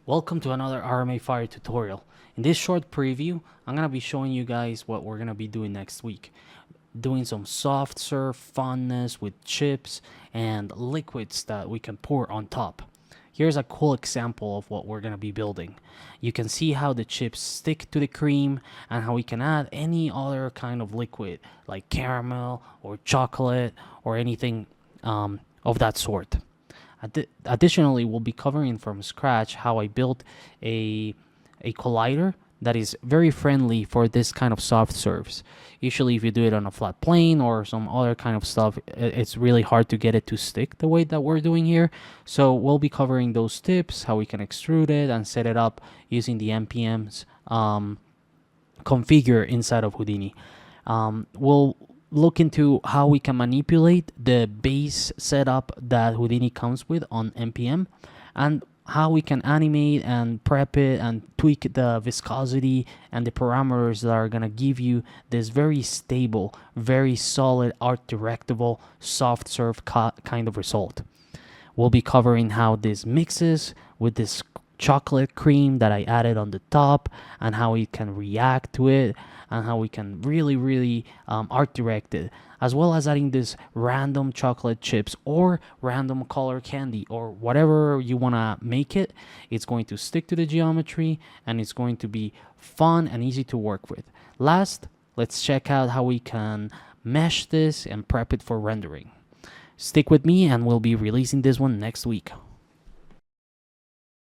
Welcome to another RMA Fire tutorial. In this short preview, I'm going to be showing you guys what we're going to be doing next week. Doing some soft serve funness with chips and liquids that we can pour on top. Here's a cool example of what we're going to be building. You can see how the chips stick to the cream and how we can add any other kind of liquid like caramel or chocolate or anything of that sort. Additionally, we'll be covering from scratch how I built a collider that is very friendly for this kind of soft serves. Usually if you do it on a flat plane or some other kind of stuff, it's really hard to get it to stick the way that we're doing here. So we'll be covering those tips, how we can extrude it and set it up using the MPMs configure inside of Houdini. We'll look into how we can manipulate the base setup that Houdini comes with on MPM and how we can animate and prep it and tweak the viscosity and the parameters that are going to give you this very stable, very solid, art directable, soft serve kind of result. We'll be covering how this mixes with this chocolate cream that I added on the top and how it can react to it and how we can really art direct it, as well as adding this random chocolate chips or random color candy or whatever you want to make it. It's going to stick to the geometry and it's going to be fun and easy to work with. Last, let's check out how we can mesh this and prep it for rendering. Stick with me and we'll be releasing this one next week.